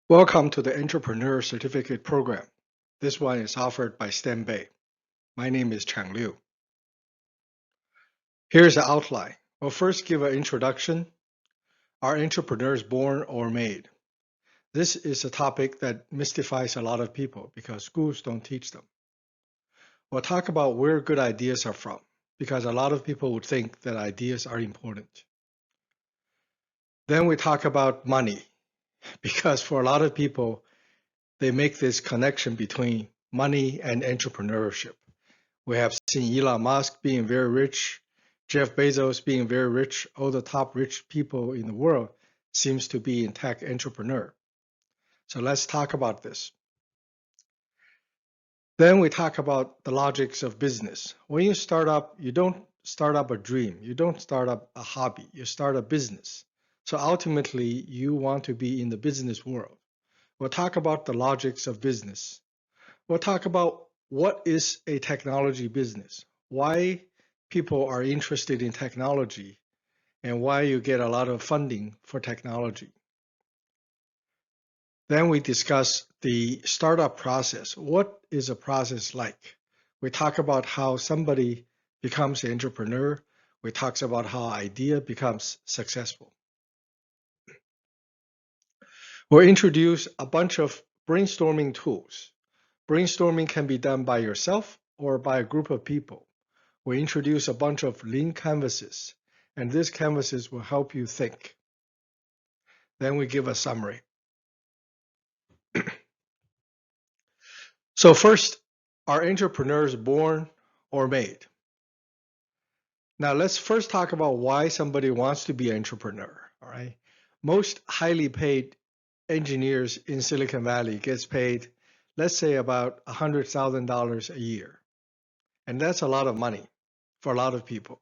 Welcome to the Entrepreneur Certificate Program. This one is offered by STEM Bay. My name is Chang Liu. Here's the outline. We'll first give an introduction. Are entrepreneurs born or made? This is a topic that mystifies a lot of people because schools don't teach them. We'll talk about where good ideas are from because a lot of people would think that ideas are important. Then we talk about money because for a lot of people, they make this connection between money and entrepreneurship. We have seen Elon Musk being very rich, Jeff Bezos being very rich. All the top rich people in the world seems to be in tech entrepreneur. So let's talk about this. Then we talk about the logics of business. When you start up, you don't start up a dream. You don't start up a hobby. You start a business. So ultimately, you want to be in the business world. We'll talk about the logics of business. We'll talk about what is a technology business, why people are interested in technology, and why you get a lot of funding for technology. Then we discuss the startup process. What is a process like? We talk about how somebody becomes an entrepreneur. We talk about how idea becomes successful. We'll introduce a bunch of brainstorming tools. Brainstorming can be done by yourself or by a group of people. We introduce a bunch of lean canvases, and these canvases will help you think. Then we give a summary. So first, are entrepreneurs born or made? Now let's first talk about why somebody wants to be an entrepreneur, all right? Most highly paid engineers in Silicon Valley gets paid, let's say about $100,000 a year. And that's a lot of money for a lot of people.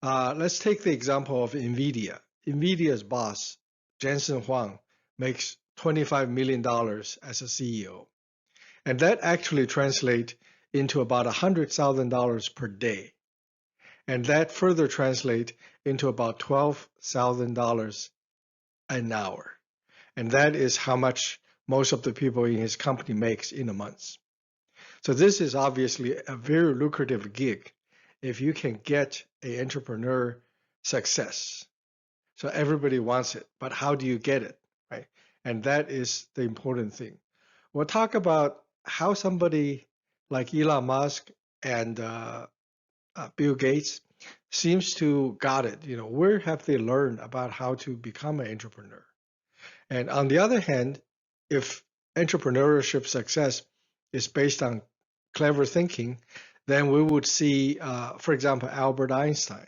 Let's take the example of NVIDIA. NVIDIA's boss, Jensen Huang, makes $25 million as a CEO. And that actually translates into about $100,000 per day. And that further translates into about $12,000 an hour. And that is how much most of the people in his company makes in a month. So this is obviously a very lucrative gig if you can get an entrepreneur success. So everybody wants it, but how do you get it, right? And that is the important thing. We'll talk about how somebody like Elon Musk and Bill Gates seems to got it. You know, where have they learned about how to become an entrepreneur? And on the other hand, if entrepreneurship success is based on clever thinking, then we would see, for example, Albert Einstein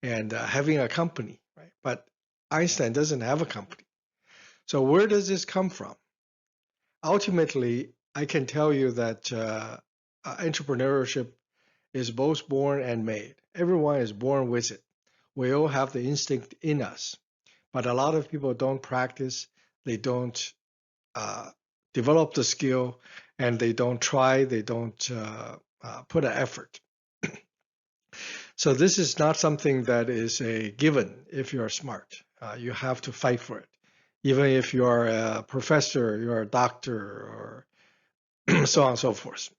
and having a company, right? But Einstein doesn't have a company. So where does this come from? Ultimately, I can tell you that entrepreneurship is both born and made. Everyone is born with it. We all have the instinct in us, but a lot of people don't practice. They don't develop the skill, and they don't try. They don't put an effort. So this is not something that is a given if you're smart. You have to fight for it. Even if you're a professor, you're a doctor, or so on and so forth.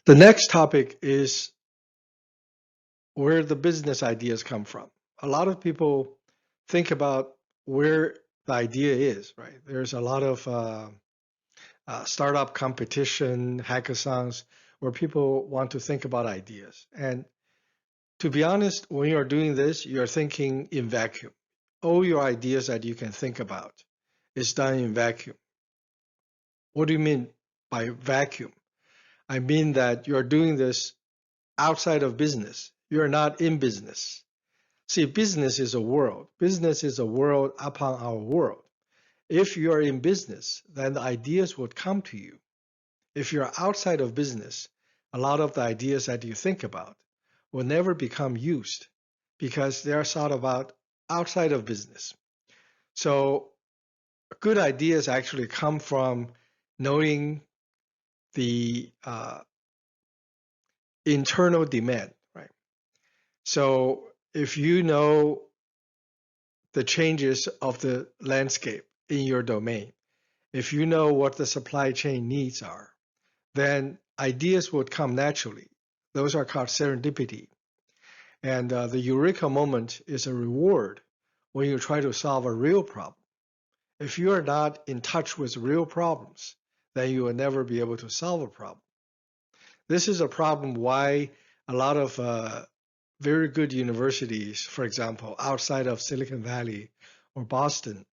The next topic is where the business ideas come from. A lot of people think about where the idea is, right? There's a lot of startup competition, hackathons, where people want to think about ideas. And to be honest, when you're doing this, you're thinking in vacuum. All your ideas that you can think about is done in vacuum. What do you mean by vacuum? I mean that you're doing this outside of business. You're not in business. See, business is a world. Business is a world upon our world. If you're in business, then the ideas would come to you. If you're outside of business, a lot of the ideas that you think about will never become used because they are thought about outside of business. So good ideas actually come from knowing the internal demand, right? So if you know the changes of the landscape in your domain. If you know what the supply chain needs are, then ideas would come naturally. Those are called serendipity. And the eureka moment is a reward when you try to solve a real problem. If you are not in touch with real problems, then you will never be able to solve a problem. This is a problem why a lot of very good universities, for example, outside of Silicon Valley or Boston,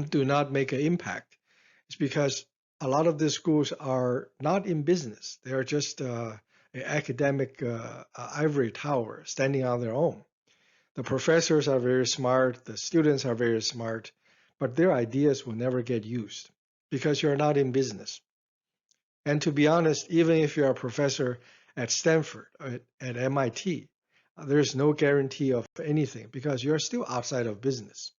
do not make an impact. It's because a lot of these schools are not in business. They are just an academic ivory tower standing on their own. The professors are very smart, the students are very smart, but their ideas will never get used because you're not in business. And to be honest, even if you're a professor at Stanford or at MIT, there's no guarantee of anything because you're still outside of business.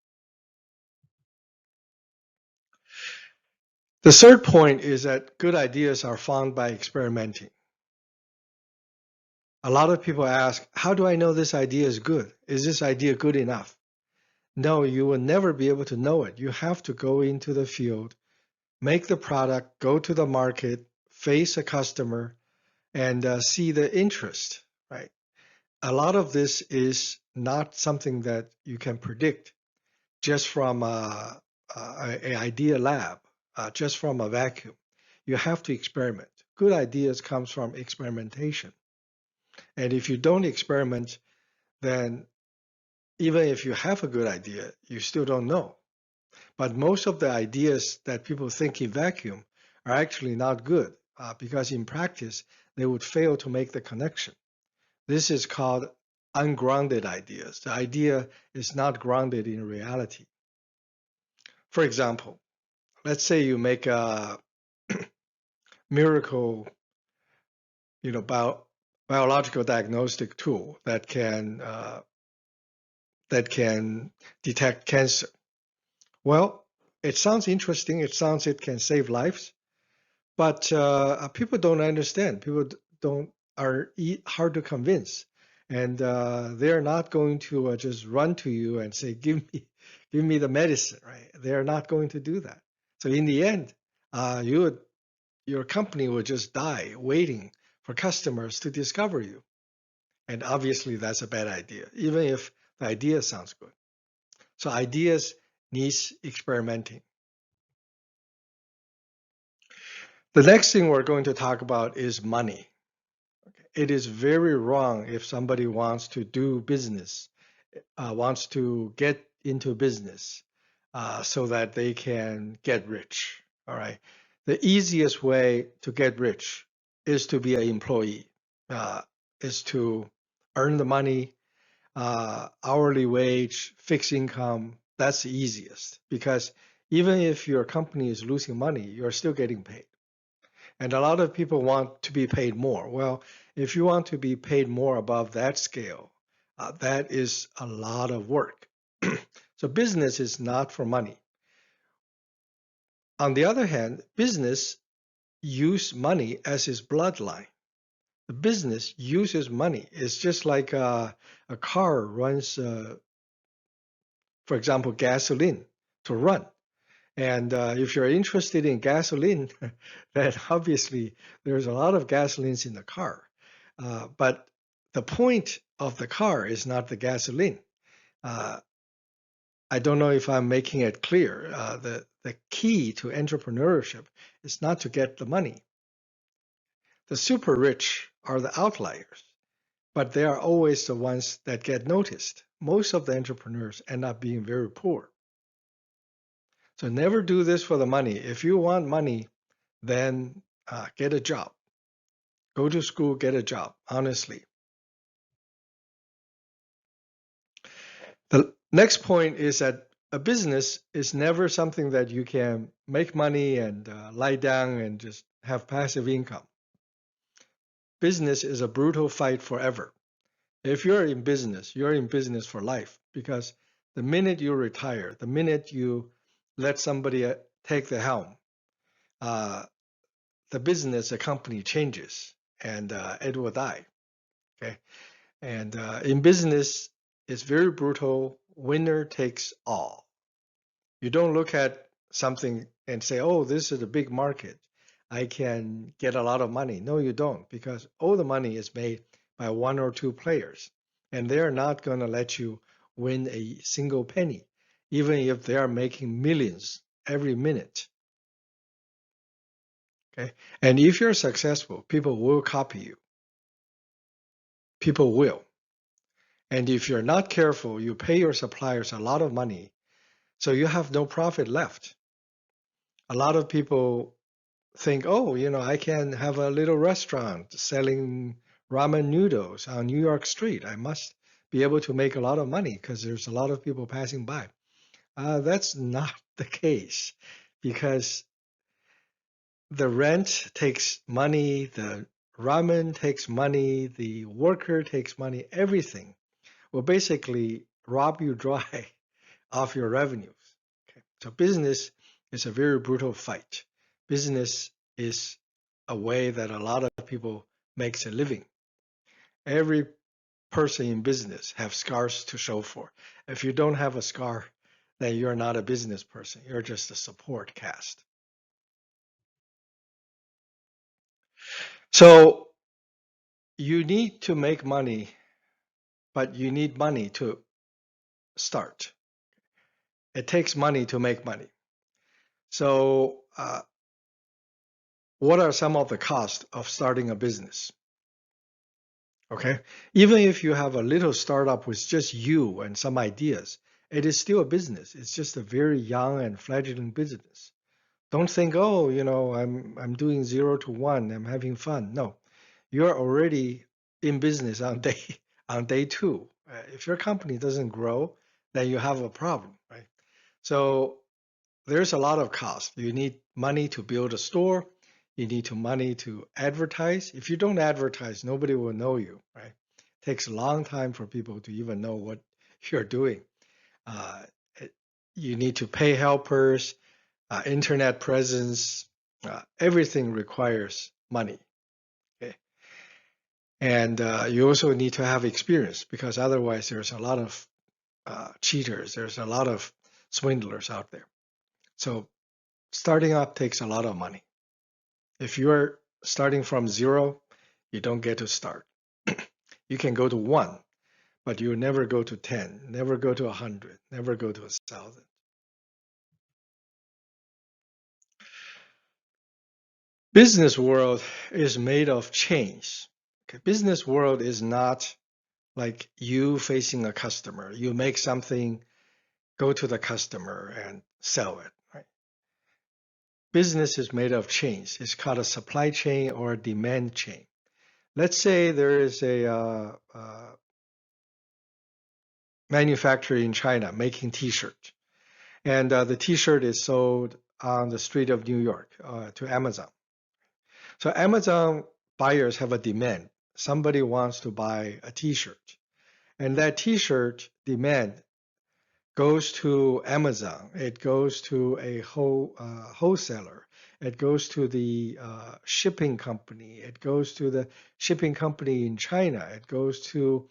The third point is that good ideas are found by experimenting. A lot of people ask, how do I know this idea is good? Is this idea good enough? No, you will never be able to know it. You have to go into the field, make the product, go to the market, face a customer, and see the interest, right? A lot of this is not something that you can predict just from an idea lab, just from a vacuum. You have to experiment. Good ideas comes from experimentation. And if you don't experiment, then even if you have a good idea, you still don't know. But most of the ideas that people think in vacuum are actually not good because in practice, they would fail to make the connection. This is called ungrounded ideas. The idea is not grounded in reality. For example, let's say you make a miracle, biological diagnostic tool that can detect cancer. Well, it sounds interesting. It sounds it can save lives, but people don't understand. People don't are hard to convince, and they're not going to just run to you and say, give me the medicine," right? They're not going to do that. So in the end, your company will just die waiting for customers to discover you, and obviously that's a bad idea, even if the idea sounds good. So ideas needs experimenting. The next thing we're going to talk about is money. It is very wrong if somebody wants to do business, wants to get into business so that they can get rich. All right. The easiest way to get rich is to be an employee, is to earn the money, hourly wage, fixed income. That's the easiest because even if your company is losing money, you're still getting paid. And a lot of people want to be paid more. Well, if you want to be paid more above that scale, that is a lot of work. So business is not for money. On the other hand, business use money as its bloodline. The business uses money. It's just like a car runs, for example, gasoline to run. And if you're interested in gasoline, then obviously there's a lot of gasolines in the car. But the point of the car is not the gasoline. Uh, I don't know if I'm making it clear. The key to entrepreneurship is not to get the money. The super rich are the outliers, but they are always the ones that get noticed. Most of the entrepreneurs end up being very poor. So never do this for the money. If you want money, then get a job. Go to school, get a job, honestly. The next point is that a business is never something that you can make money and lie down and just have passive income. Business is a brutal fight forever. If you're in business for life because the minute you retire, the minute you let somebody take the helm, the business, the company changes and it will die. Okay. And in business, it's very brutal. winner takes all. You don't look at something and say, oh, this is a big market. I can get a lot of money. No, you don't, because all the money is made by one or two players, and they're not going to let you win a single penny, even if they are making millions every minute. Okay. And if you're successful, people will copy you. People will. And if you're not careful, you pay your suppliers a lot of money, so you have no profit left. A lot of people think, oh, I can have a little restaurant selling ramen noodles on New York Street. I must be able to make a lot of money because there's a lot of people passing by. That's not the case, because the rent takes money, the ramen takes money, the worker takes money, everything will basically rob you dry of your revenues. Okay. So business is a very brutal fight. Business is a way that a lot of people makes a living. Every person in business have scars to show for. If you don't have a scar, then you're not a business person. You're just a support cast. So you need to make money, but you need money to start. It takes money to make money. So what are some of the costs of starting a business? Okay. Even if you have a little startup with just you and some ideas, it is still a business. It's just a very young and fledgling business. Don't think, oh, I'm doing 0 to 1, I'm having fun. No, you're already in business on day 2. If your company doesn't grow, then you have a problem, right? So there's a lot of cost. You need money to build a store. You need money to advertise. If you don't advertise, nobody will know you, right? It takes a long time for people to even know what you're doing. Uh, you need to pay helpers, internet presence. Everything requires money. Okay? And you also need to have experience, because otherwise there's a lot of cheaters. There's a lot of swindlers out there. So starting up takes a lot of money. If you're starting from 0, you don't get to start. You can go to 1, but you never go to 10, never go to 100, never go to 1,000. Business world is made of change. Okay? Business world is not like you facing a customer. You make something, go to the customer and sell it. Right? Business is made of change. It's called a supply chain or a demand chain. Let's say there is a manufacturer in China making T-shirts, and the T-shirt is sold on the street of New York to Amazon. So Amazon buyers have a demand. Somebody wants to buy a T-shirt, and that T-shirt demand goes to Amazon. It goes to a wholesaler. It goes to the shipping company. It goes to the shipping company in China. It goes to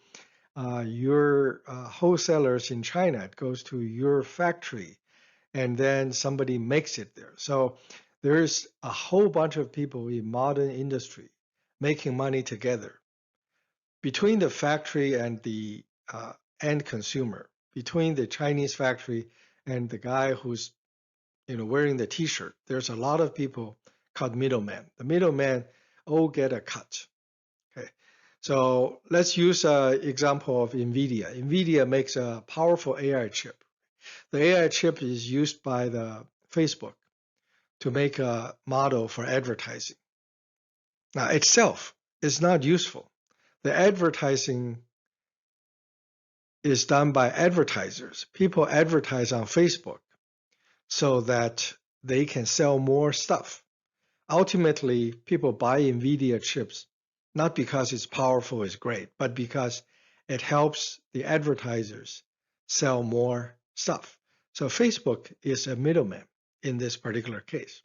your wholesalers in China. It goes to your factory, and then somebody makes it there. So there's a whole bunch of people in modern industry making money together between the factory and the end consumer, between the Chinese factory and the guy who's wearing the T-shirt. There's a lot of people called middlemen. The middlemen all get a cut. Okay, so let's use an example of NVIDIA. NVIDIA makes a powerful AI chip. The AI chip is used by the Facebook to make a model for advertising. Now itself is not useful. The advertising is done by advertisers. People advertise on Facebook so that they can sell more stuff. Ultimately, people buy NVIDIA chips not because it's powerful, it's great, but because it helps the advertisers sell more stuff. So Facebook is a middleman in this particular case.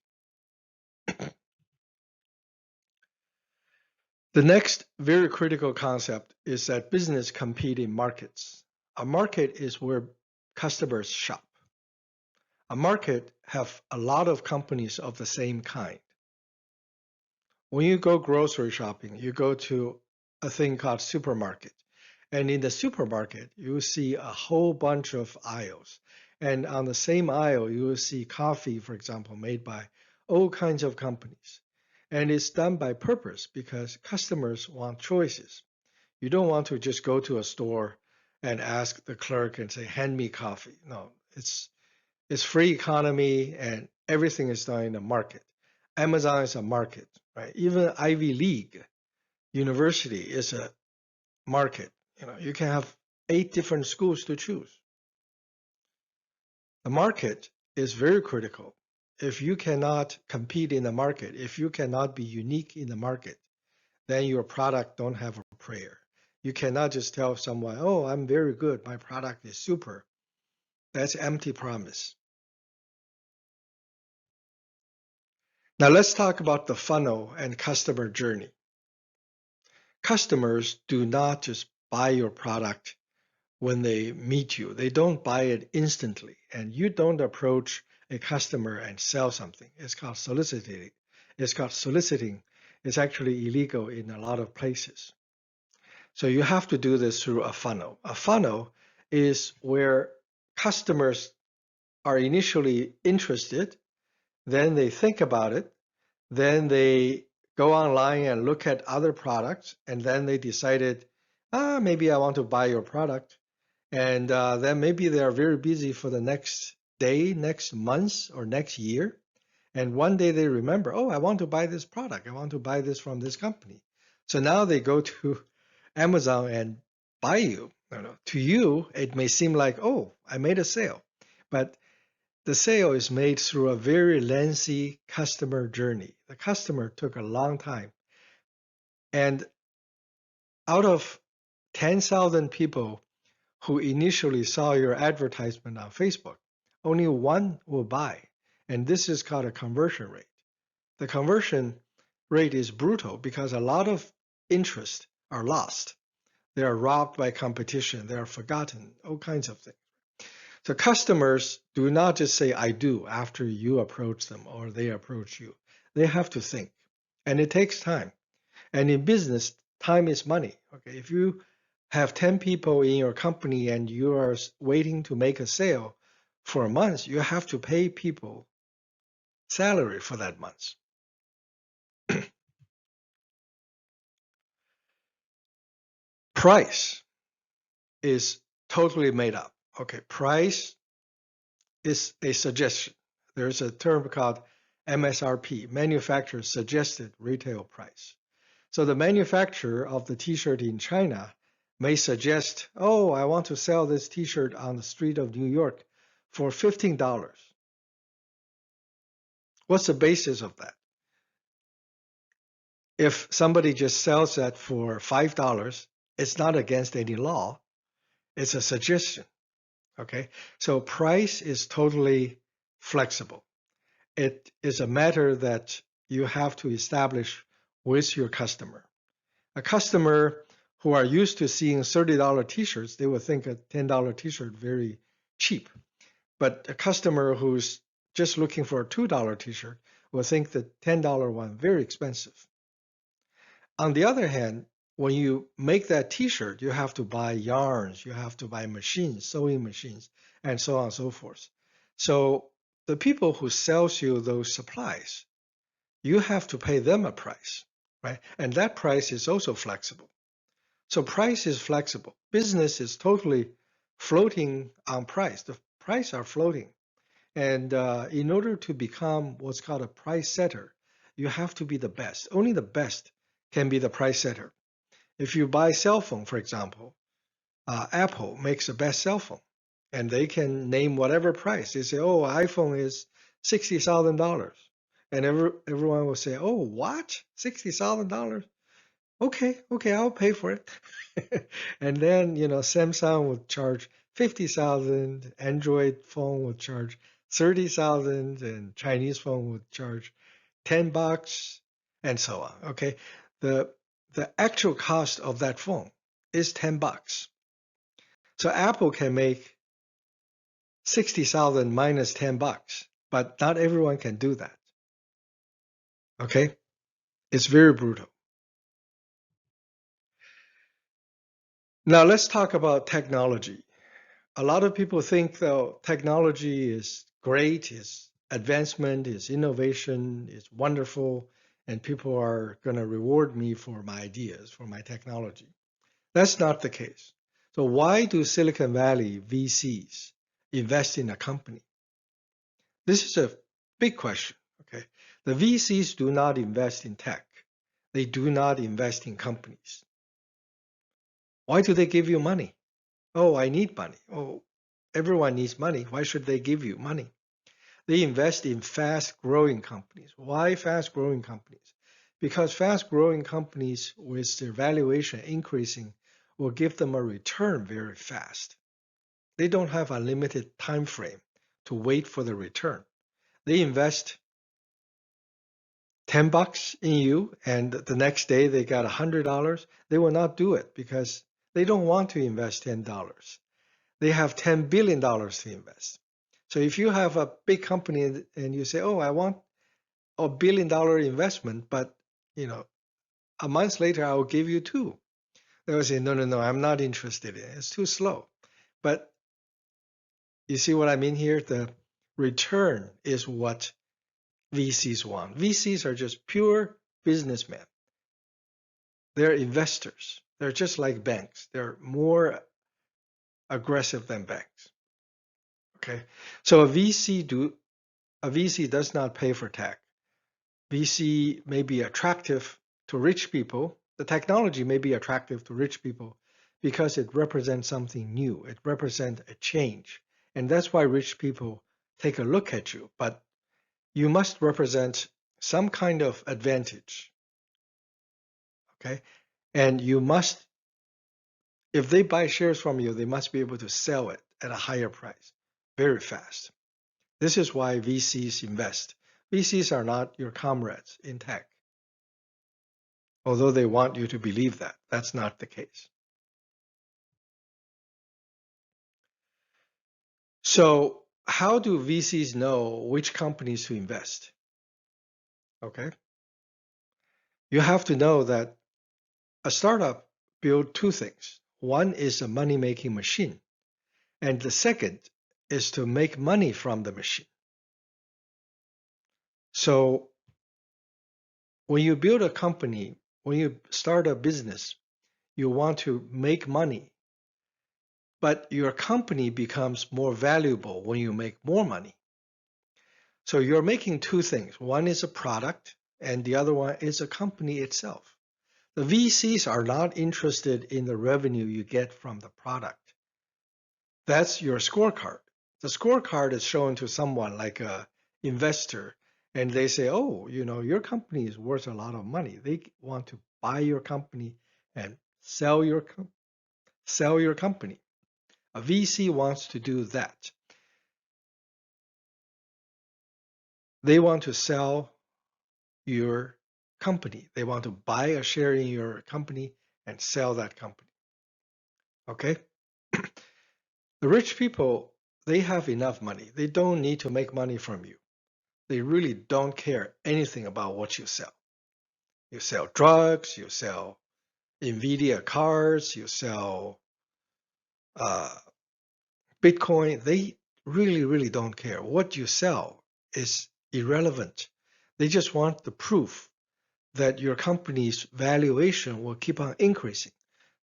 The next very critical concept is that business compete in markets. A market is where customers shop. A market have a lot of companies of the same kind. When you go grocery shopping, you go to a thing called supermarket. And in the supermarket, you will see a whole bunch of aisles. And on the same aisle, you will see coffee, for example, made by all kinds of companies. And it's done by purpose because customers want choices. You don't want to just go to a store and ask the clerk and say, hand me coffee. No, it's free economy and everything is done in the market. Amazon is a market, right? Even Ivy League University is a market. You can have 8 different schools to choose. The market is very critical. If you cannot compete in the market, if you cannot be unique in the market, then your product don't have a prayer. You cannot just tell someone, oh, I'm very good, my product is super. That's empty promise. Now let's talk about the funnel and customer journey. Customers do not just buy your product when they meet you. They don't buy it instantly, and you don't approach a customer and sell something. It's called soliciting. It's actually illegal in a lot of places. So you have to do this through a funnel. A funnel is where customers are initially interested, then they think about it, then they go online and look at other products, and then they decided, maybe I want to buy your product. And then maybe they are very busy for the next day, next month, or next year. And one day they remember, oh, I want to buy this product. I want to buy this from this company. So now they go to Amazon and buy you. To you, it may seem like, oh, I made a sale. But the sale is made through a very lengthy customer journey. The customer took a long time. And out of 10,000 people who initially saw your advertisement on Facebook, only one will buy. And this is called a conversion rate. The conversion rate is brutal because a lot of interest are lost. They are robbed by competition. They are forgotten, all kinds of things. So customers do not just say, I do, after you approach them or they approach you. They have to think. And it takes time. And in business, time is money. Okay, if you have 10 people in your company and you are waiting to make a sale for a month, you have to pay people salary for that month. Price is totally made up. Okay, price is a suggestion. There's a term called MSRP, manufacturer suggested retail price. So the manufacturer of the t-shirt in China may suggest, oh, I want to sell this t-shirt on the street of New York for $15. What's the basis of that? If somebody just sells that for $5, it's not against any law. It's a suggestion. Okay, so price is totally flexible. It is a matter that you have to establish with your customer. A customer who are used to seeing $30 t-shirts, they will think a $10 t-shirt very cheap. But a customer who's just looking for a $2 t-shirt will think the $10 one very expensive. On the other hand, when you make that t-shirt, you have to buy yarns, you have to buy machines, sewing machines, and so on and so forth. So the people who sells you those supplies, you have to pay them a price, right? And that price is also flexible. So price is flexible. Business is totally floating on price. The price are floating. And in order to become what's called a price setter, you have to be the best. Only the best can be the price setter. If you buy cell phone, for example, Apple makes the best cell phone, and they can name whatever price. They say, "Oh, iPhone is $60,000," and everyone will say, "Oh, what? $60,000? Okay, I'll pay for it." And then Samsung would charge 50,000, Android phone would charge 30,000, and Chinese phone would charge $10, and so on. Okay, the actual cost of that phone is $10. So Apple can make 60,000 minus $10, but not everyone can do that. Okay? It's very brutal. Now let's talk about technology. A lot of people think though technology is great, is advancement, is innovation, is wonderful, and people are going to reward me for my ideas, for my technology. That's not the case. So why do Silicon Valley VCs invest in a company? This is a big question. Okay. The VCs do not invest in tech. They do not invest in companies. Why do they give you money? Oh, I need money. Oh, everyone needs money. Why should they give you money? They invest in fast growing companies. Why fast growing companies? Because fast growing companies with their valuation increasing will give them a return very fast. They don't have a limited time frame to wait for the return. They invest $10 in you and the next day they got $100. They will not do it because they don't want to invest $10. They have $10 billion to invest. So if you have a big company and you say, oh, I want $1 billion investment, but a month later I will give you two. They will say, no, I'm not interested in it. It's too slow. But you see what I mean here? The return is what VCs want. VCs are just pure businessmen. They're investors. They're just like banks. They're more aggressive than banks. Okay. So a VC does not pay for tech. VC may be attractive to rich people. The technology may be attractive to rich people because it represents something new. It represents a change. And that's why rich people take a look at you. But you must represent some kind of advantage. Okay. And you must, if they buy shares from you, they must be able to sell it at a higher price very fast. This is why VCs invest. VCs are not your comrades in tech, although they want you to believe that. That's not the case. So how do VCs know which companies to invest? Okay. You have to know that a startup builds two things. One is a money-making machine, and the second is to make money from the machine. So when you build a company, when you start a business, you want to make money, but your company becomes more valuable when you make more money. So you're making two things. One is a product, and the other one is a company itself. The VCs are not interested in the revenue you get from the product. That's your scorecard. The scorecard is shown to someone like a investor, and they say, oh, your company is worth a lot of money. They want to buy your company and sell your company. A VC wants to do that. They want to sell your company. They want to buy a share in your company and sell that company. Okay? The rich people, they have enough money. They don't need to make money from you. They really don't care anything about what you sell. You sell drugs, you sell NVIDIA cars, you sell uh, Bitcoin. They really don't care. What you sell is irrelevant. They just want the proof that your company's valuation will keep on increasing.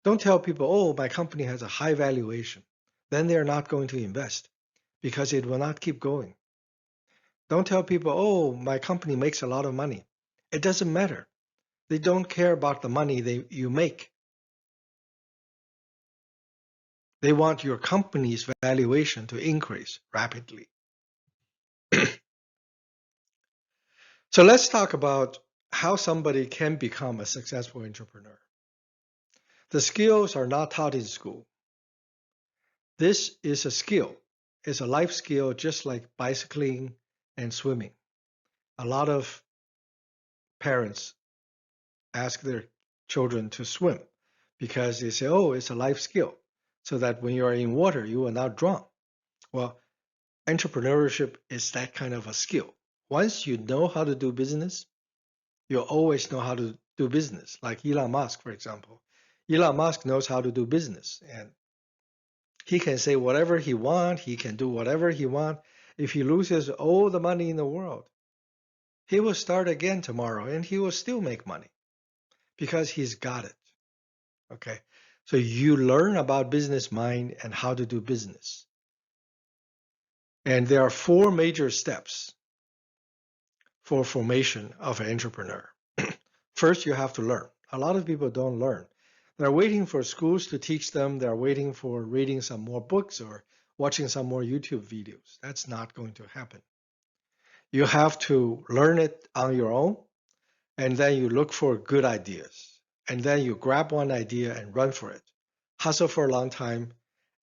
Don't tell people, oh, my company has a high valuation. Then they're not going to invest because it will not keep going. Don't tell people, oh, my company makes a lot of money. It doesn't matter. They don't care about the money you make. They want your company's valuation to increase rapidly. So let's talk about how somebody can become a successful entrepreneur. The skills are not taught in school. This is a skill. It's a life skill just like bicycling and swimming. A lot of parents ask their children to swim because they say, oh, it's a life skill, so that when you are in water, you will not drown. Well, entrepreneurship is that kind of a skill. Once you know how to do business, you'll always know how to do business. Like Elon Musk, for example. Elon Musk knows how to do business, and he can say whatever he wants. He can do whatever he wants. If he loses all the money in the world, he will start again tomorrow, and he will still make money because he's got it. Okay. So you learn about business mind and how to do business. And there are four major steps for formation of an entrepreneur. First, you have to learn. A lot of people don't learn. They're waiting for schools to teach them. They're waiting for reading some more books or watching some more YouTube videos. That's not going to happen. You have to learn it on your own, and then you look for good ideas. And then you grab one idea and run for it. Hustle for a long time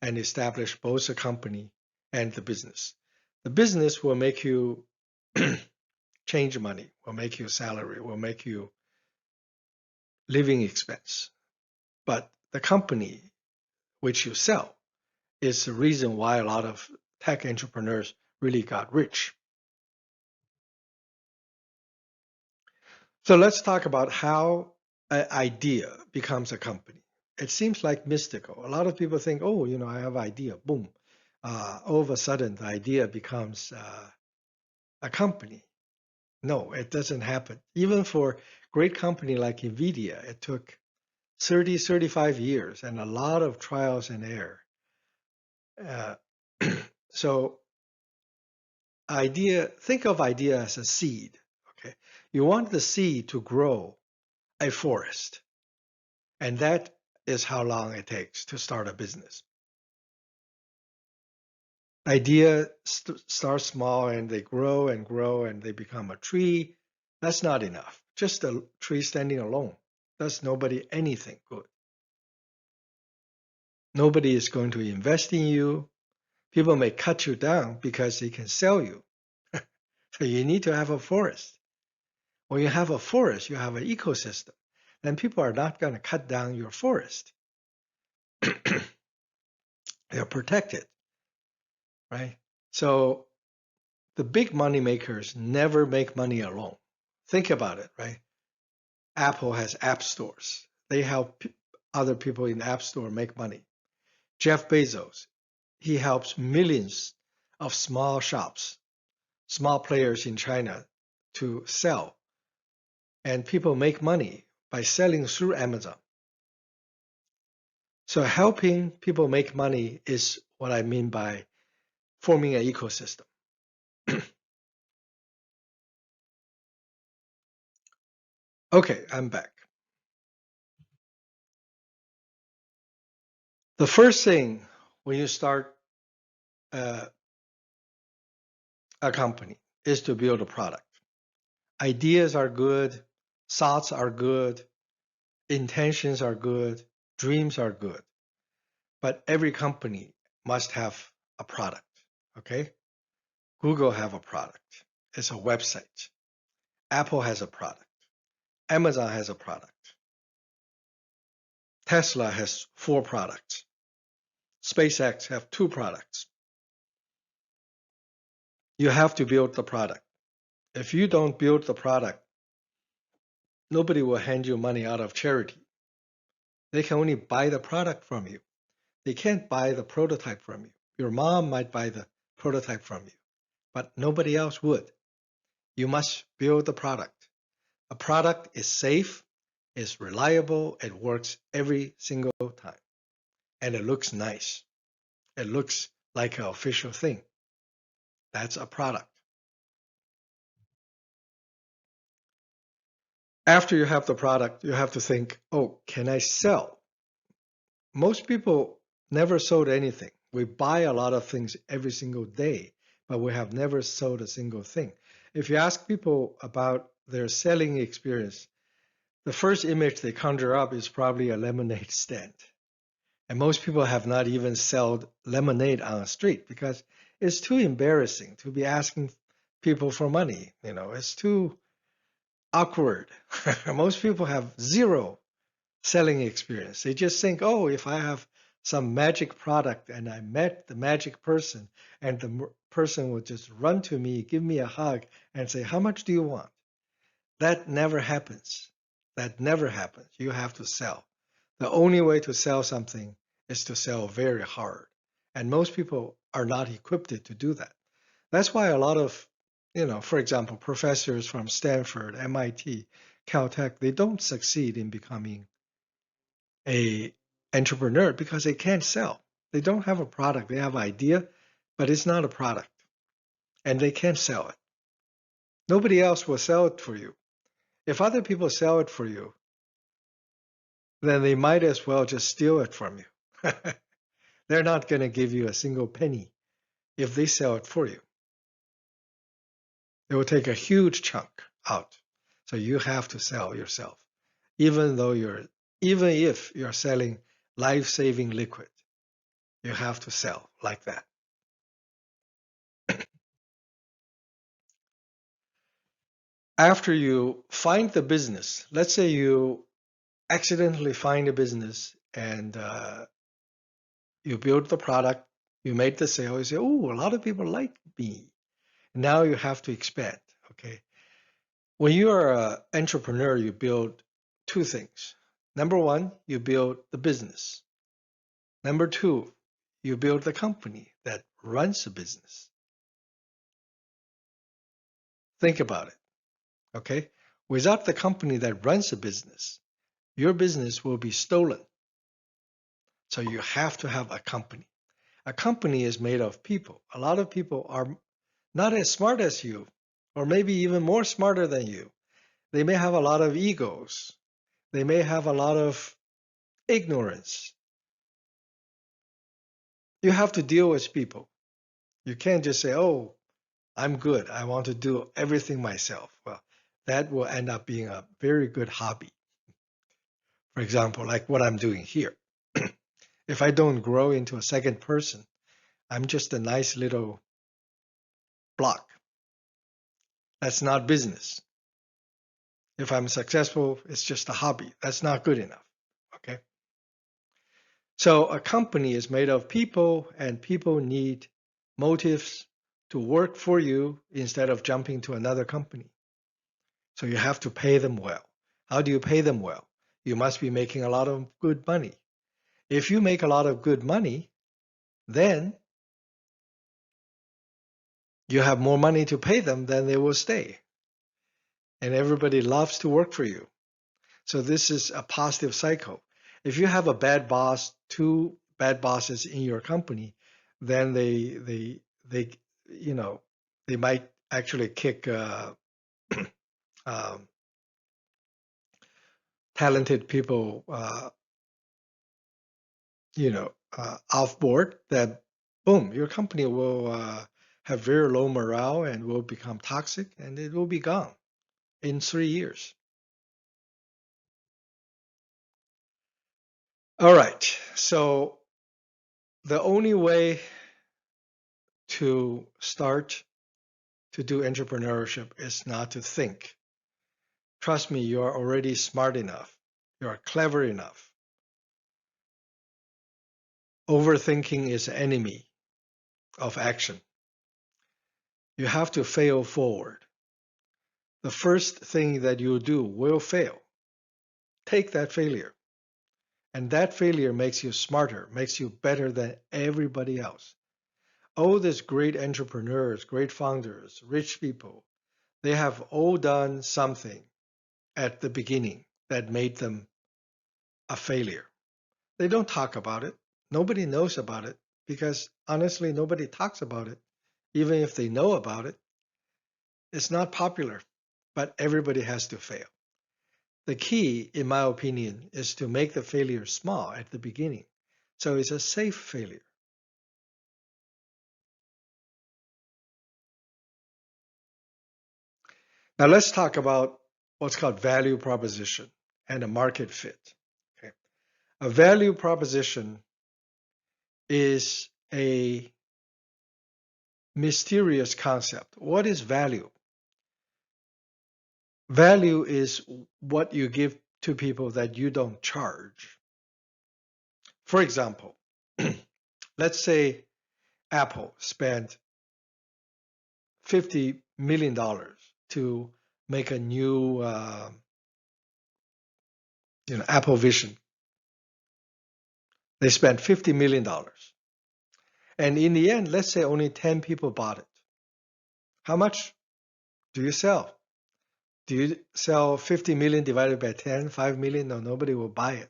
and establish both a company and the business. The business will make you change money, will make you salary, will make you living expense. But the company which you sell is the reason why a lot of tech entrepreneurs really got rich. So let's talk about how an idea becomes a company. It seems like mystical. A lot of people think, oh, I have an idea, boom. All of a sudden, the idea becomes a company. No, it doesn't happen. Even for great company like NVIDIA, it took 30, 35 years and a lot of trials and error. Uh, so think of idea as a seed. Okay, you want the seed to grow a forest, and that is how long it takes to start a business. Idea start small and they grow and grow and they become a tree. That's not enough. Just a tree standing alone does nobody anything good. Nobody is going to invest in you. People may cut you down because they can sell you. So you need to have a forest. When you have a forest, you have an ecosystem. Then people are not going to cut down your forest. They're protected, right? So the big money makers never make money alone. Think about it, right? Apple has app stores. They help other people in the app store make money. Jeff Bezos, he helps millions of small shops, small players in China to sell. And people make money by selling through Amazon. So helping people make money is what I mean by forming an ecosystem. Okay, I'm back. The first thing when you start a company is to build a product. Ideas are good, thoughts are good, intentions are good, dreams are good. But every company must have a product, okay? Google have a product. It's a website. Apple has a product. Amazon has a product. Tesla has 4 products. SpaceX have 2 products. You have to build the product. If you don't build the product, nobody will hand you money out of charity. They can only buy the product from you. They can't buy the prototype from you. Your mom might buy the prototype from you, but nobody else would. You must build the product. A product is safe, is reliable, it works every single time, and it looks nice. It looks like an official thing. That's a product. After you have the product, you have to think, oh, can I sell? Most people never sold anything. We buy a lot of things every single day, but we have never sold a single thing. If you ask people about their selling experience, the first image they conjure up is probably a lemonade stand. And most people have not even sold lemonade on the street because it's too embarrassing to be asking people for money. It's too awkward. Most people have zero selling experience. They just think, oh, if I have some magic product and I met the magic person and the person would just run to me, give me a hug, and say, "How much do you want?" That never happens. That never happens. You have to sell. The only way to sell something is to sell very hard. And most people are not equipped to do that. That's why a lot of, for example, professors from Stanford, MIT, Caltech, they don't succeed in becoming a entrepreneur because they can't sell. They don't have a product. They have an idea, but it's not a product, and they can't sell it. Nobody else will sell it for you. If other people sell it for you, then they might as well just steal it from you. They're not going to give you a single penny if they sell it for you. They will take a huge chunk out. So you have to sell yourself, even if you're selling life-saving liquid, you have to sell like that. After you find the business, let's say you accidentally find a business and you build the product, you made the sale, you say, "Oh, a lot of people like me." Now you have to expand. Okay. When you are an entrepreneur, you build two things. Number one, you build the business. Number two, you build the company that runs the business. Think about it. Okay. Without the company that runs the business, your business will be stolen. So you have to have a company. A company is made of people. A lot of people are not as smart as you, or maybe even more smarter than you. They may have a lot of egos. They may have a lot of ignorance. You have to deal with people. You can't just say, "Oh, I'm good. I want to do everything myself." Well, that will end up being a very good hobby. For example, like what I'm doing here. If I don't grow into a second person, I'm just a nice little block. That's not business. If I'm successful, it's just a hobby. That's not good enough. Okay. So a company is made of people, and people need motives to work for you instead of jumping to another company. So you have to pay them well. How do you pay them well? You must be making a lot of good money. If you make a lot of good money, then you have more money to pay them, then they will stay. And everybody loves to work for you. So this is a positive cycle. If you have a bad boss, two bad bosses in your company, then they you know they might actually kick um, talented people off board. That boom, your company will have very low morale and will become toxic, and it will be gone in 3 years. All right, so the only way to start to do entrepreneurship is not to think. Trust me, you are already smart enough. You are clever enough. Overthinking is an enemy of action. You have to fail forward. The first thing that you do will fail. Take that failure. And that failure makes you smarter, makes you better than everybody else. All these great entrepreneurs, great founders, rich people, they have all done something at the beginning that made them a failure. They don't talk about it. Nobody knows about it because honestly, nobody talks about it. Even if they know about it, it's not popular, but everybody has to fail. The key, in my opinion, is to make the failure small at the beginning. So it's a safe failure. Now let's talk about what's called value proposition and a market fit. Okay. A value proposition is a mysterious concept. What is value? Value is what you give to people that you don't charge. For example, let's say Apple spent $50 million to make a new Apple Vision. They spent $50 million. And in the end, let's say only 10 people bought it. How much do you sell? Do you sell 50 million divided by 10, 5 million? No, nobody will buy it.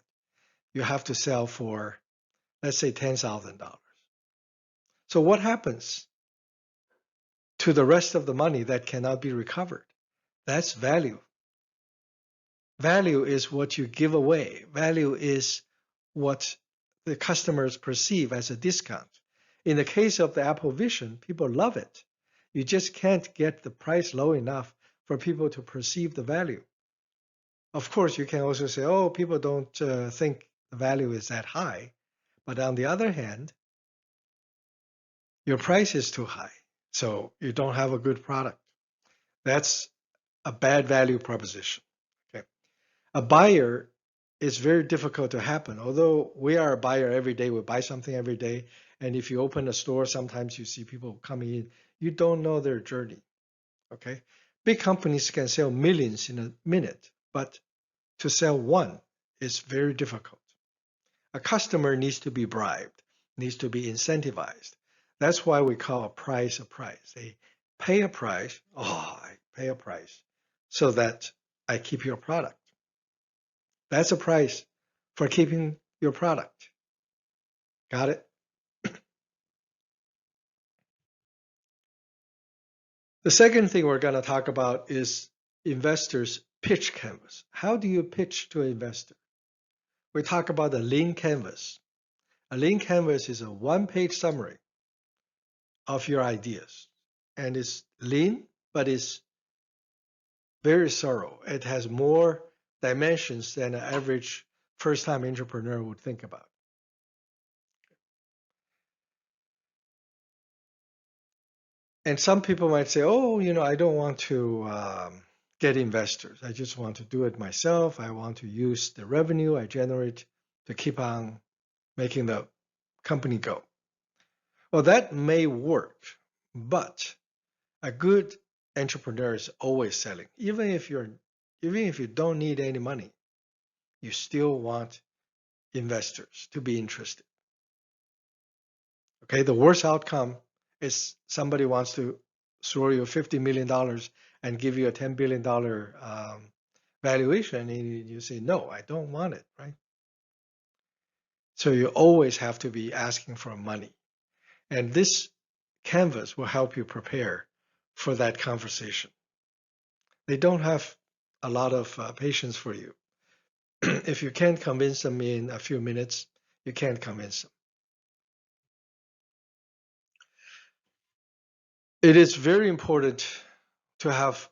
You have to sell for, let's say, $10,000. So what happens to the rest of the money that cannot be recovered? That's value. Value is what you give away. Value is what the customers perceive as a discount. In the case of the Apple Vision, people love it. You just can't get the price low enough for people to perceive the value. Of course, you can also say, oh, people don't think the value is that high. But on the other hand, your price is too high. So you don't have a good product. That's a bad value proposition. Okay. A buyer is very difficult to happen. Although we are a buyer every day, we buy something every day. And if you open a store, sometimes you see people coming in. You don't know their journey. Okay. Big companies can sell millions in a minute, but to sell one is very difficult. A customer needs to be bribed, needs to be incentivized. That's why we call a price a price. They pay a price. Oh, I pay a price so that I keep your product. That's a price for keeping your product. Got it? The second thing we're going to talk about is investors' pitch canvas. How do you pitch to an investor? We talk about a lean canvas. A lean canvas is a one-page summary of your ideas. And it's lean, but it's very thorough. It has more dimensions than an average first-time entrepreneur would think about. And some people might say, oh, I don't want to get investors. I just want to do it myself. I want to use the revenue I generate to keep on making the company go. Well, that may work, but a good entrepreneur is always selling. Even if you don't need any money, you still want investors to be interested. Okay, the worst outcome is somebody wants to throw you $50 million and give you a $10 billion valuation, and you say, no, I don't want it, right? So you always have to be asking for money. And this canvas will help you prepare for that conversation. They don't have a lot of patience for you. If you can't convince them in a few minutes, you can't convince them. It is very important to have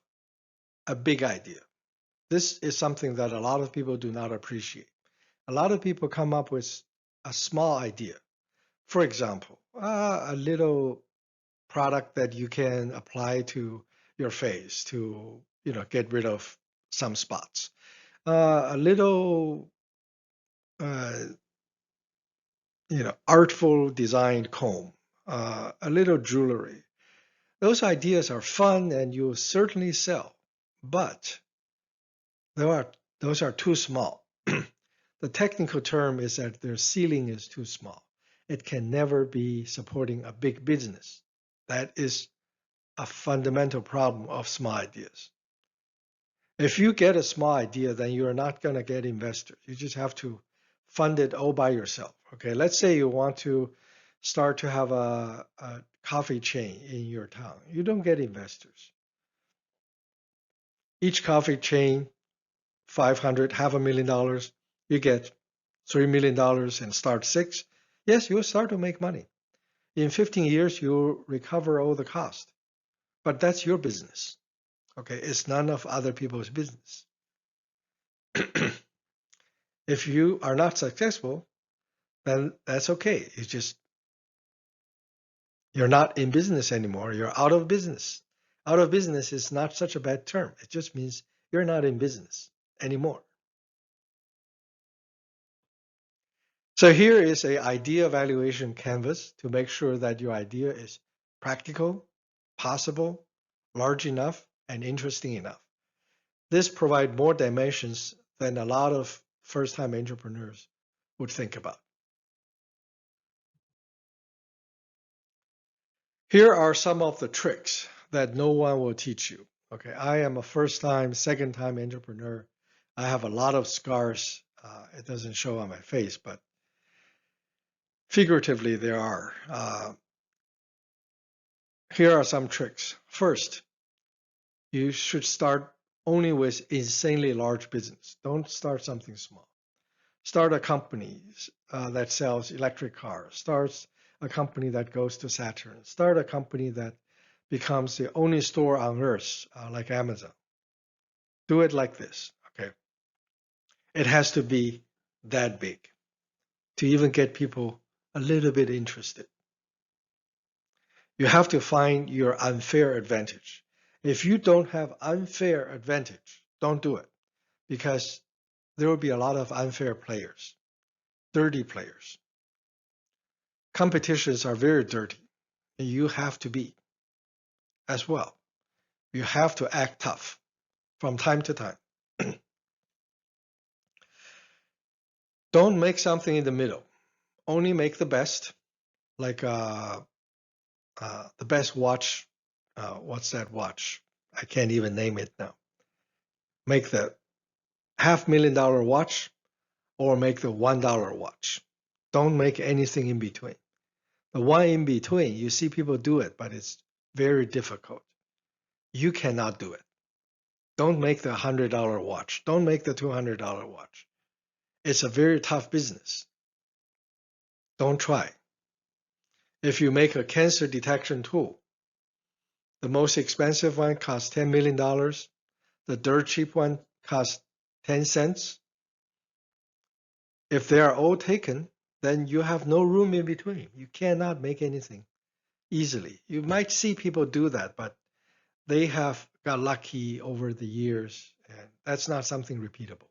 a big idea. This is something that a lot of people do not appreciate. A lot of people come up with a small idea. For example, a little product that you can apply to your face to, get rid of some spots. A little, artful designed comb, a little jewelry. Those ideas are fun and you certainly sell, but those are too small. The technical term is that their ceiling is too small. It can never be supporting a big business. That is a fundamental problem of small ideas. If you get a small idea, then you're not going to get investors. You just have to fund it all by yourself. Okay, let's say you want to start to have a coffee chain in your town. You don't get investors. Each coffee chain, 500, $500,000, you get $3 million and start 6. Yes, you'll start to make money. In 15 years, you'll recover all the cost. But that's your business. Okay, it's none of other people's business. If you are not successful, then that's okay. You're not in business anymore. You're out of business. Out of business is not such a bad term. It just means you're not in business anymore. So here is an idea evaluation canvas to make sure that your idea is practical, possible, large enough, and interesting enough. This provides more dimensions than a lot of first-time entrepreneurs would think about. Here are some of the tricks that no one will teach you. Okay, I am a first-time, second-time entrepreneur. I have a lot of scars. It doesn't show on my face, but figuratively there are. Here are some tricks. First, you should start only with insanely large business. Don't start something small. Start a company that sells electric cars. Start a company that goes to Saturn. Start a company that becomes the only store on earth, like Amazon. Do it like this, okay? It has to be that big to even get people a little bit interested. You have to find your unfair advantage. If you don't have unfair advantage, don't do it, because there will be a lot of unfair players, dirty players. Competitions are very dirty, and you have to be as well. You have to act tough from time to time. Don't make something in the middle. Only make the best, like the best watch. What's that watch? I can't even name it now. Make the $500,000 watch or make the $1 watch. Don't make anything in between. The one in between, you see people do it, but it's very difficult. You cannot do it. Don't make the $100 watch. Don't make the $200 watch. It's a very tough business. Don't try. If you make a cancer detection tool, the most expensive one costs $10 million. The dirt cheap one costs 10 cents. If they are all taken, then you have no room in between. You cannot make anything easily. You might see people do that, but they have got lucky over the years, and that's not something repeatable.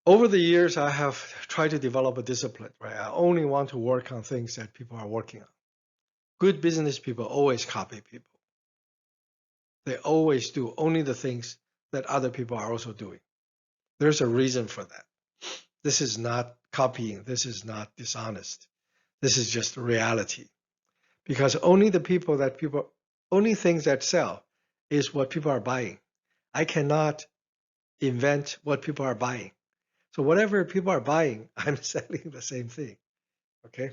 Over the years, I have tried to develop a discipline, right? I only want to work on things that people are working on. Good business people always copy people. They always do only the things that other people are also doing. There's a reason for that. This is not copying. This is not dishonest. This is just reality. Because only things that sell is what people are buying. I cannot invent what people are buying. So whatever people are buying, I'm selling the same thing. Okay?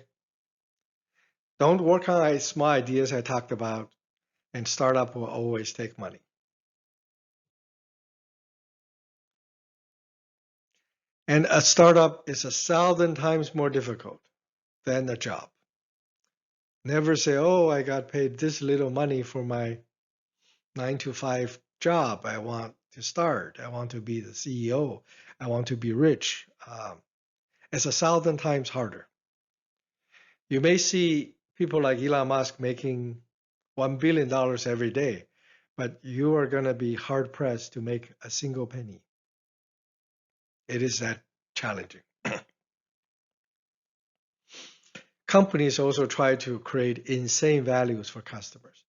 Don't work on small ideas I talked about, and startup will always take money. And a startup is 1,000 times more difficult than a job. Never say, oh, I got paid this little money for my 9 to 5 job. I want to start. I want to be the CEO. I want to be rich. It's 1,000 times harder. You may see people like Elon Musk making $1 billion every day, but you are going to be hard pressed to make a single penny. It is that challenging. Companies also try to create insane values for customers.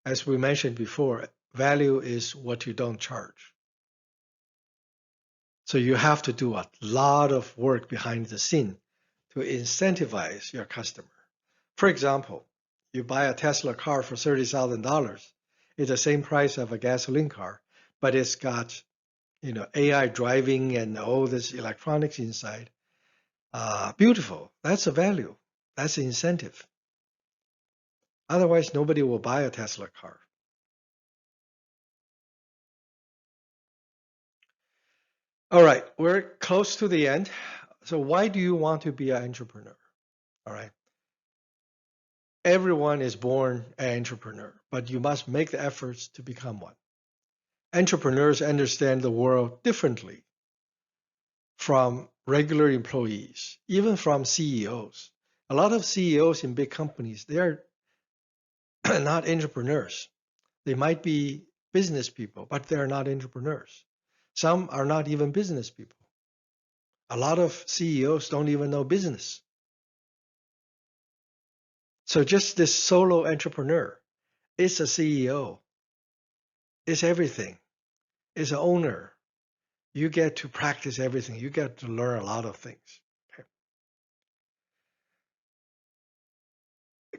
As we mentioned before, value is what you don't charge. So you have to do a lot of work behind the scene to incentivize your customer. For example, you buy a Tesla car for $30,000. It's the same price of a gasoline car, but it's got AI driving and all this electronics inside. Beautiful. That's a value. That's an incentive. Otherwise, nobody will buy a Tesla car. All right, we're close to the end. So why do you want to be an entrepreneur? All right. Everyone is born an entrepreneur, but you must make the efforts to become one. Entrepreneurs understand the world differently from regular employees, even from CEOs. A lot of CEOs in big companies, they are not entrepreneurs. They might be business people, but they are not entrepreneurs. Some are not even business people. A lot of CEOs don't even know business. So just this solo entrepreneur is a CEO, is everything, is an owner. You get to practice everything. You get to learn a lot of things. Okay.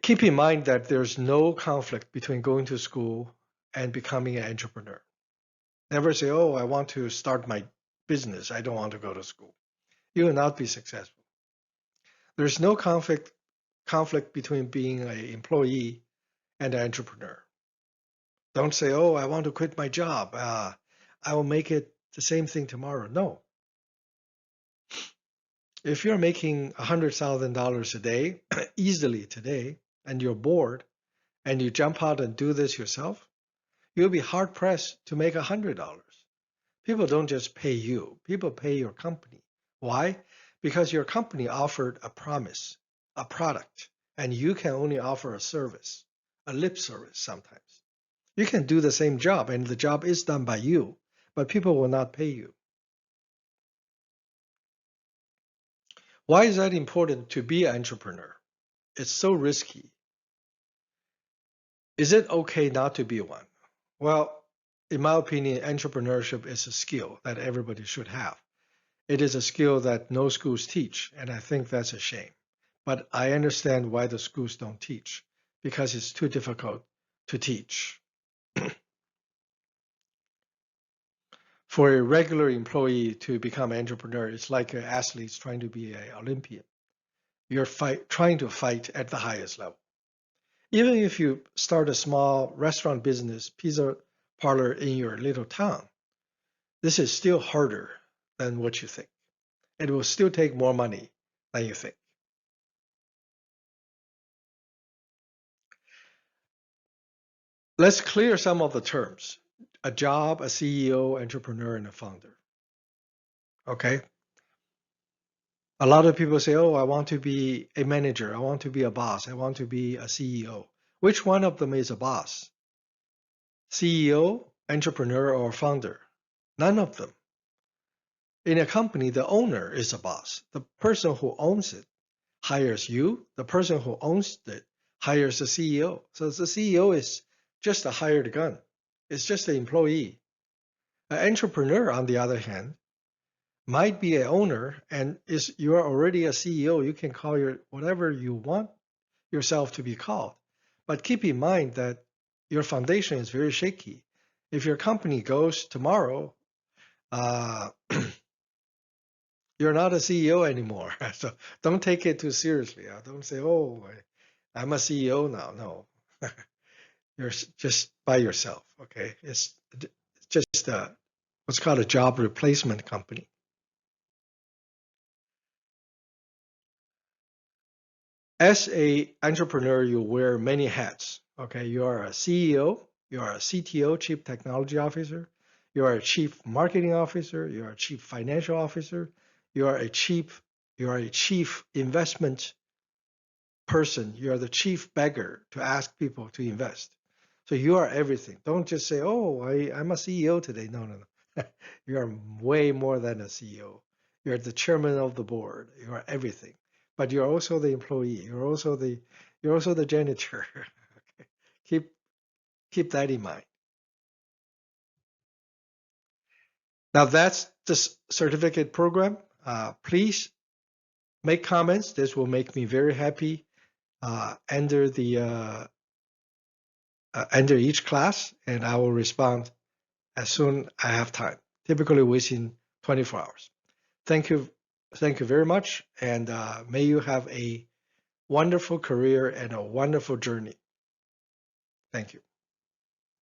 Keep in mind that there's no conflict between going to school and becoming an entrepreneur. Never say, oh, I want to start my business. I don't want to go to school. You will not be successful. There's no conflict between being an employee and an entrepreneur. Don't say, oh, I want to quit my job. I will make it the same thing tomorrow. No. If you're making $100,000 a day easily today and you're bored and you jump out and do this yourself, you'll be hard pressed to make $100. People don't just pay you, people pay your company. Why? Because your company offered a promise, a product, and you can only offer a service, a lip service sometimes. You can do the same job and the job is done by you, but people will not pay you. Why is that important to be an entrepreneur? It's so risky. Is it okay not to be one? Well, in my opinion, entrepreneurship is a skill that everybody should have. It is a skill that no schools teach, and I think that's a shame. But I understand why the schools don't teach, because it's too difficult to teach. For a regular employee to become an entrepreneur, it's like an athlete trying to be an Olympian. You're trying to fight at the highest level. Even if you start a small restaurant business, pizza parlor in your little town, this is still harder than what you think. It will still take more money than you think. Let's clear some of the terms. A job, a CEO, entrepreneur, and a founder. Okay? A lot of people say, oh, I want to be a manager. I want to be a boss. I want to be a CEO. Which one of them is a boss? CEO, entrepreneur, or founder? None of them. In a company, the owner is a boss. The person who owns it hires you. The person who owns it hires the CEO. So the CEO is just a hired gun. It's just an employee. An entrepreneur, on the other hand, might be an owner and is you are already a CEO. You can call your whatever you want yourself to be called. But keep in mind that your foundation is very shaky. If your company goes tomorrow, uh, you're not a CEO anymore. So don't take it too seriously. Don't say, oh, I'm a CEO now. No, you're just by yourself. Okay. It's just what's called a job replacement company. As a entrepreneur, you wear many hats. Okay. You are a CEO, you are a CTO, Chief Technology Officer, you are a Chief Marketing Officer, you are a Chief Financial Officer, you are a chief investment person, you are the chief beggar to ask people to invest. So you are everything. Don't just say, oh, I'm a CEO today. No, no, no. You are way more than a CEO. You're the chairman of the board. You are everything. But you're also the employee. You're also the janitor. Okay. Keep that in mind. Now that's the certificate program. Please make comments. This will make me very happy. Enter the enter each class, and I will respond as soon I have time, typically within 24 hours. Thank you. Thank you very much. And may you have a wonderful career and a wonderful journey. Thank you.